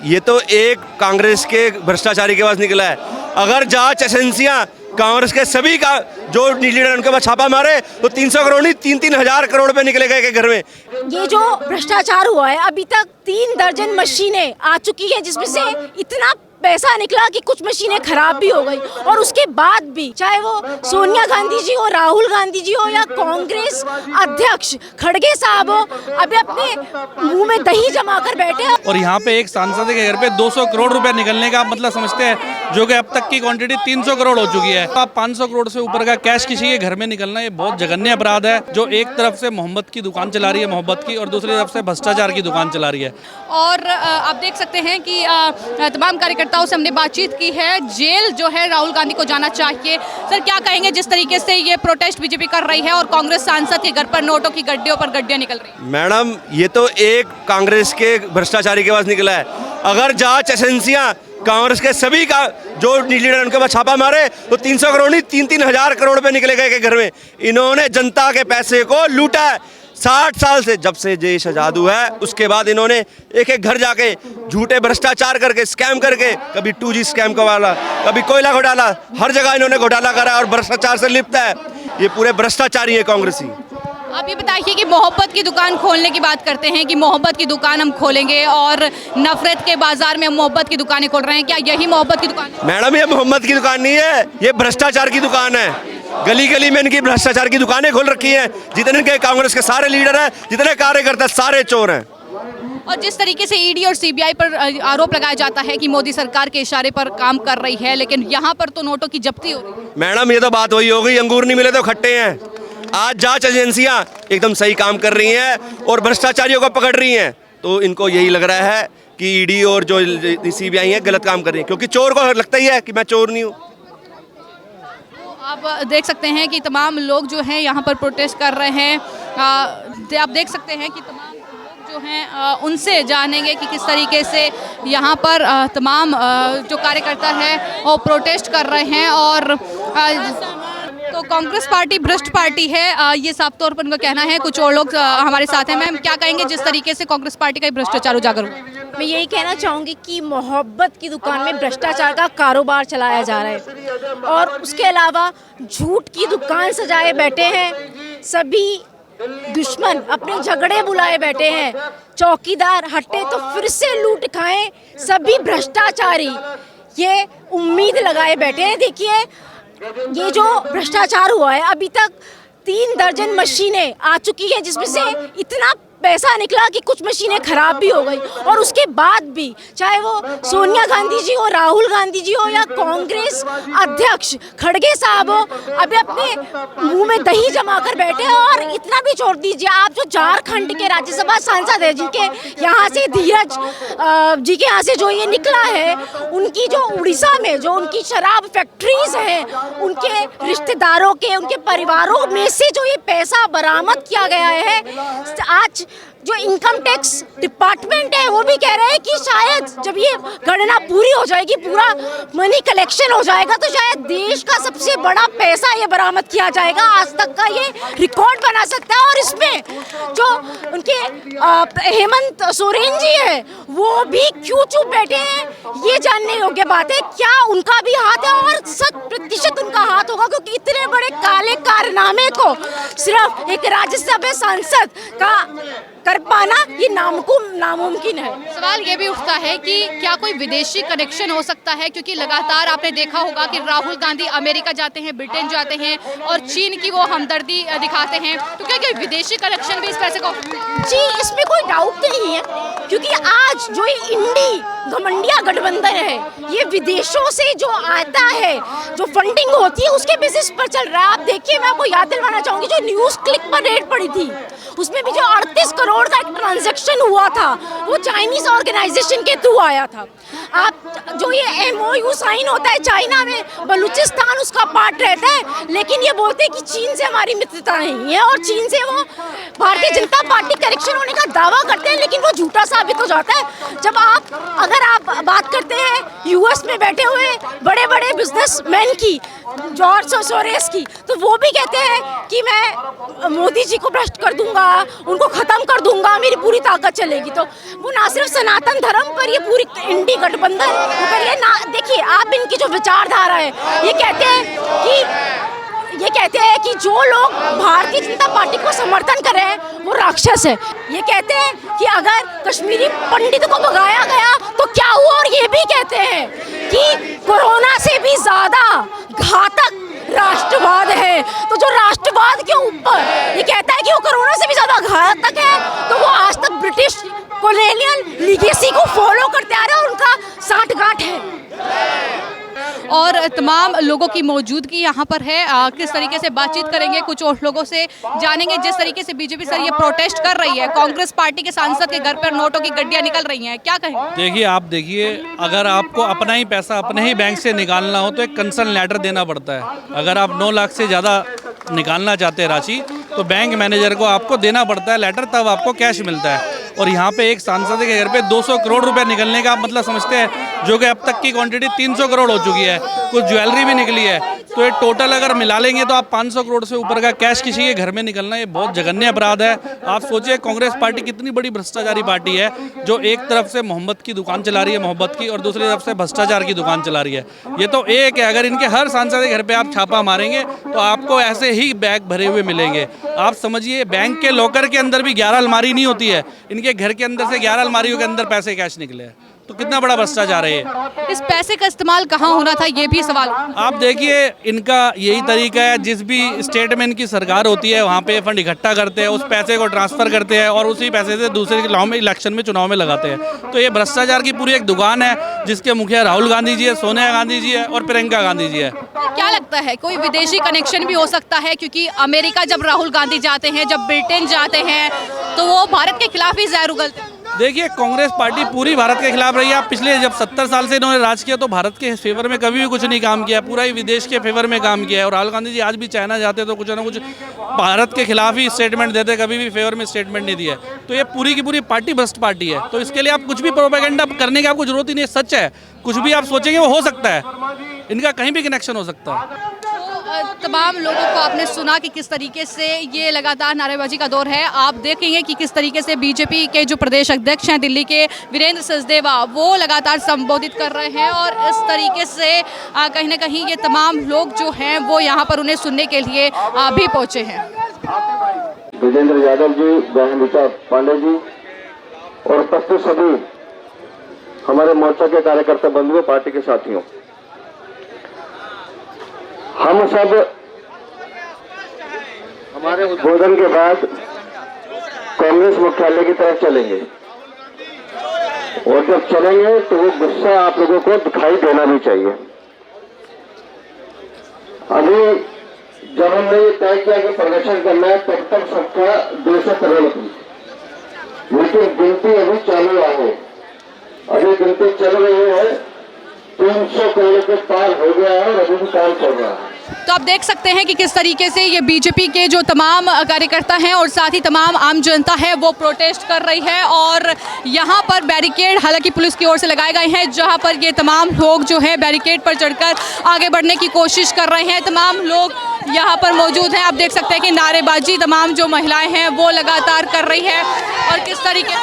ये तो एक कांग्रेस के भ्रष्टाचारी के पास निकला है। अगर जांच एजेंसियां कांग्रेस के सभी का जो लीडर उनके पास छापा मारे तो 300 करोड़ नहीं 3-3 हजार करोड़ रुपए निकले गए घर में। ये जो भ्रष्टाचार हुआ है, अभी तक 3 दर्जन मशीनें आ चुकी है जिसमें से इतना पैसा निकला कि कुछ मशीनें खराब भी हो गई। और उसके बाद भी चाहे वो सोनिया गांधी जी हो, राहुल गांधी जी हो या कांग्रेस अध्यक्ष खड़गे साहब हो, अभी अपने मुंह में दही जमा कर बैठे हैं। और यहाँ पे एक सांसद के घर पे 200 करोड़ रुपए निकलने का मतलब समझते हैं, जो कि अब तक की क्वांटिटी 300 करोड़ हो चुकी है। आप 500 करोड़ से ऊपर का कैश किसी के घर में निकलना, ये बहुत जघन्य अपराध है, जो एक तरफ से मोहब्बत की दुकान चला रही है मोहब्बत की, और दूसरी तरफ से भ्रष्टाचार की दुकान चला रही है। और आप देख सकते हैं कि तमाम कार्यकर्ताओं से हमने बातचीत की है। जेल जो है राहुल गांधी को जाना चाहिए। सर, क्या कहेंगे जिस तरीके से ये प्रोटेस्ट बीजेपी कर रही है और कांग्रेस सांसद के घर पर नोटों की गड्डियों पर गड्डियां निकल रही है? मैडम, ये तो एक कांग्रेस के भ्रष्टाचारी के पास निकला है। अगर जांच एजेंसियां कांग्रेस के सभी का जो लीडर उनके पास छापा मारे तो 300 करोड़ नहीं 3-3 हजार करोड़ रुपए निकले गए घर में। इन्होंने जनता के पैसे को लूटा है। 60 साल से, जब से देश आजाद हुआ है उसके बाद इन्होंने एक एक घर जाके झूठे भ्रष्टाचार करके, स्कैम करके, कभी 2G स्कैम का वाला, कभी कोयला घोटाला, हर जगह इन्होंने घोटाला करा और भ्रष्टाचार से लिप्त है। ये पूरे भ्रष्टाचारी है कांग्रेसी। आप ये बताइए कि मोहब्बत की दुकान खोलने की बात करते हैं कि मोहब्बत की दुकान हम खोलेंगे और नफरत के बाजार में हम मोहब्बत की दुकानें खोल रहे हैं, क्या यही मोहब्बत की दुकान है? मैडम, ये मोहब्बत की दुकान नहीं है, ये भ्रष्टाचार की दुकान है। गली गली में इनकी भ्रष्टाचार की दुकानें खोल रखी हैं। जितने इनके कांग्रेस के सारे लीडर हैं, जितने कार्यकर्ता, सारे चोर हैं। और जिस तरीके से ईडी और सीबीआई पर आरोप लगाया जाता है कि मोदी सरकार के इशारे पर काम कर रही है, लेकिन यहाँ पर तो नोटों की जब्ती हो रही है। मैडम, ये तो बात वही हो गई, अंगूर नहीं मिले तो खट्टे हैं। आज जांच एजेंसियां एकदम सही काम कर रही हैं और भ्रष्टाचारियों को पकड़ रही हैं, तो इनको यही लग रहा है कि ईडी और जो सीबीआई है गलत काम कर रही है, क्योंकि चोर को लगता ही है कि मैं चोर नहीं हूँ। आप देख सकते हैं कि तमाम लोग जो हैं यहाँ पर प्रोटेस्ट कर रहे हैं। आप देख सकते हैं कि तमाम लोग जो हैं उनसे जानेंगे कि किस तरीके से यहाँ पर तमाम जो कार्यकर्ता हैं वो प्रोटेस्ट कर रहे हैं। और तो कांग्रेस पार्टी भ्रष्ट पार्टी है, ये साफ तौर पर उनका कहना है। कुछ और लोग हमारे साथ हैं। मैम, क्या कहेंगे जिस तरीके से कांग्रेस पार्टी का भ्रष्टाचार उजागर हुआ? मैं यही कहना चाहूँगी कि मोहब्बत की दुकान में भ्रष्टाचार का कारोबार चलाया जा रहा है और उसके अलावा झूठ की दुकान सजाए बैठे हैं। सभी दुश्मन अपने झगड़े बुलाए बैठे हैं। चौकीदार हटे तो फिर से लूट खाएं सभी भ्रष्टाचारी, ये उम्मीद लगाए बैठे हैं। देखिए, ये जो भ्रष्टाचार हुआ है, अभी तक 3 दर्जन मशीनें आ चुकी है जिसमें से इतना पैसा निकला कि कुछ मशीनें खराब भी हो गई। और उसके बाद भी चाहे वो सोनिया गांधी जी हो, राहुल गांधी जी हो या कांग्रेस अध्यक्ष खड़गे साहब हो, अभी अपने मुंह में दही जमा कर बैठे हैं। और इतना भी छोड़ दीजिए, आप जो झारखंड के राज्यसभा सांसद है, जिनके यहाँ से धीरज जी के यहाँ से जो ये निकला है, उनकी जो उड़ीसा में जो उनकी शराब फैक्ट्रीज हैं, उनके रिश्तेदारों के, उनके परिवारों में से जो ये पैसा बरामद किया गया है, आज जो इनकम टैक्स डिपार्टमेंट है वो भी कह रहे हैं कि शायद जब ये गणना पूरी हो जाएगी, पूरा मनी कलेक्शन हो जाएगा, तो शायद देश का सबसे बड़ा पैसा ये बरामद किया जाएगा। आज तक का ये रिकॉर्ड बना सकता है। और इसमें जो उनके हेमंत सोरेन जी है वो भी क्यों चुप बैठे हैं, ये जानने योग्य बात है। क्या उनका भी हाथ है? और 100% उनका हाथ होगा, क्योंकि इतने बड़े काले कारनामे को सिर्फ एक राज्यसभा सांसद का कर पाना ये नामुमकिन है। सवाल ये भी उठता है कि क्या कोई विदेशी कनेक्शन हो सकता है, क्योंकि लगातार आपने देखा होगा कि राहुल गांधी अमेरिका जाते हैं, ब्रिटेन जाते हैं और चीन की वो हमदर्दी दिखाते हैं, तो क्या कोई विदेशी कनेक्शन भी इस पैसे को? जी, इसमें कोई डाउट नहीं है, क्योंकि आज जो इंडी घमंडिया गठबंधन है, ये विदेशों से जो आता है, जो फंडिंग होती है, उसके बेसिस पर चल रहा है। आप देखिए, मैं आपको याद दिलवाना चाहूंगी, जो न्यूज क्लिक पर रेड पड़ी थी, उसमें भी जो 38 करोड़ का एक ट्रांजैक्शन हुआ था, वो चाइनीज ऑर्गेनाइजेशन के थ्रू आया था। आप जो ये MOU साइन होता है चाइना में, बलूचिस्तान उसका पार्ट रहता है, लेकिन ये बोलते हैं कि चीन से हमारी मित्रता नहीं है और चीन से वो भारतीय जनता पार्टी कनेक्शन होने का दावा करते हैं, लेकिन वो झूठा साबित हो जाता है। जब अगर आप बात करते हैं यूएस में बैठे हुए बड़े बड़े बिजनेसमैन की, जॉर्ज सोरोस की, तो वो भी कहते हैं कि मैं मोदी जी को भ्रष्ट कर दूंगा, उनको खत्म कर दूंगा, मेरी पूरी ताकत चलेगी। तो वो ना सिर्फ सनातन धर्म पर ये पूरी इंडी गठबंधन पर ये ना, देखिए आप इनकी जो विचारधारा है, ये कहते हैं कि जो लोग भारतीय जनता पार्टी को समर्थन कर रहे हैं वो राक्षस है। ये कहते हैं कि अगर कश्मीरी पंडित को भगाया गया तो क्या हुआ, और ये भी कहते हैं कि कोरोना से भी ज्यादा घातक राष्ट्रवाद है। तो जो राष्ट्रवाद के ऊपर ये कहता है कि वो कोरोना से भी ज्यादा घातक है, तो वो आज तक ब्रिटिश कॉलोनियल लीगेसी को फॉलो करते आ रहे हैं और उनका साठगांठ है। और तमाम लोगों की मौजूदगी यहाँ पर है। किस तरीके से बातचीत करेंगे, कुछ और लोगों से जानेंगे। जिस तरीके से बीजेपी सर ये प्रोटेस्ट कर रही है, कांग्रेस पार्टी के सांसद के घर पर नोटों की गड्डियाँ निकल रही हैं, क्या कहें? देखिए, आप देखिए, अगर आपको अपना ही पैसा अपने ही बैंक से निकालना हो तो एक कंसर्न लेटर देना पड़ता है। अगर आप 9 लाख से ज़्यादा निकालना चाहते हैं राशि तो बैंक मैनेजर को आपको देना पड़ता है लेटर, तब आपको कैश मिलता है। और यहाँ पे एक सांसद के घर पे 200 करोड़ रुपए निकलने का आप मतलब समझते हैं, जो कि अब तक की क्वांटिटी 300 करोड़ हो चुकी है। कुछ ज्वेलरी भी निकली है, तो ये टोटल अगर मिला लेंगे तो आप 500 करोड़ से ऊपर का कैश किसी के घर में निकलना, ये बहुत जघन्य अपराध है। आप सोचिए कांग्रेस पार्टी कितनी बड़ी भ्रष्टाचारी पार्टी है, जो एक तरफ से मोहम्मद की दुकान चला रही है, मोहब्बत की, और दूसरी तरफ से भ्रष्टाचार की दुकान चला रही है। ये तो एक है, अगर इनके हर सांसद के घर पे आप छापा मारेंगे तो आपको ऐसे ही बैग भरे हुए मिलेंगे। आप समझिए, बैंक के लॉकर के अंदर भी 11 अलमारी नहीं होती है, इनके घर के अंदर से 11 अलमारियों के अंदर पैसे कैश निकले हैं। तो कितना बड़ा भ्रष्टाचार है ये। इस पैसे का इस्तेमाल कहाँ होना था, ये भी सवाल। आप देखिए, इनका यही तरीका है, जिस भी स्टेट में इनकी सरकार होती है वहाँ पे फंड इकट्ठा करते हैं, उस पैसे को ट्रांसफर करते हैं और उसी पैसे से दूसरे इलेक्शन में चुनाव में लगाते हैं। तो ये भ्रष्टाचार की पूरी एक दुकान है, जिसके मुखिया राहुल गांधी जी है, सोनिया गांधी जी है और प्रियंका गांधी जी है। क्या लगता है कोई विदेशी कनेक्शन भी हो सकता है? क्योंकि अमेरिका जब राहुल गांधी जाते हैं, जब ब्रिटेन जाते हैं, तो वो भारत के खिलाफ ही जहर उगलते हैं। देखिए, कांग्रेस पार्टी पूरी भारत के खिलाफ रही है। आप पिछले जब 70 साल से इन्होंने राज किया तो भारत के फेवर में कभी भी कुछ नहीं काम किया, पूरा ही विदेश के फेवर में काम किया है। और राहुल गांधी जी आज भी चाइना जाते तो कुछ ना कुछ भारत के खिलाफ ही स्टेटमेंट देते, कभी भी फेवर में स्टेटमेंट नहीं दिया। तो ये पूरी की पूरी पार्टी भ्रष्ट पार्टी है। तो इसके लिए आप कुछ भी प्रोपेगेंडा करने की आपको जरूरत ही नहीं है। सच है, कुछ भी आप सोचेंगे वो हो सकता है, इनका कहीं भी कनेक्शन हो सकता है। तमाम लोगों को आपने सुना कि किस तरीके से ये लगातार नारेबाजी का दौर है। आप देखेंगे कि किस तरीके से बीजेपी के जो प्रदेश अध्यक्ष हैं दिल्ली के, वीरेंद्र सचदेवा, वो लगातार संबोधित कर रहे हैं। और इस तरीके से कहीं ना कहीं ये तमाम लोग जो हैं वो यहाँ पर उन्हें सुनने के लिए भी पहुँचे हैं। विजेंद्र यादव जी, बहनिका पांडे जी और उपस्थित सभी हमारे मोर्चा के कार्यकर्ता बंधुओं, पार्टी के साथियों, हम सब हमारे उद्बोधन के बाद कांग्रेस मुख्यालय की तरफ चलेंगे और जब चलेंगे तो वो गुस्सा आप लोगों को दिखाई देना भी चाहिए। अभी जब हमने ये तय किया कि प्रदर्शन करना है, तब तक सबका 200 करोड़ थी, लेकिन गिनती अभी चालू है, अभी गिनती चल रही है, 300 करोड़ के पार हो गया है और अभी भी काम चल रहा है। तो आप देख सकते हैं कि किस तरीके से ये बीजेपी के जो तमाम कार्यकर्ता हैं और साथ ही तमाम आम जनता है वो प्रोटेस्ट कर रही है। और यहाँ पर बैरिकेड हालांकि पुलिस की ओर से लगाए गए हैं, जहाँ पर ये तमाम लोग जो है बैरिकेड पर चढ़कर आगे बढ़ने की कोशिश कर रहे हैं। तमाम लोग यहाँ पर मौजूद हैं। आप देख सकते हैं कि नारेबाजी तमाम जो महिलाएं हैं वो लगातार कर रही है। और किस तरीके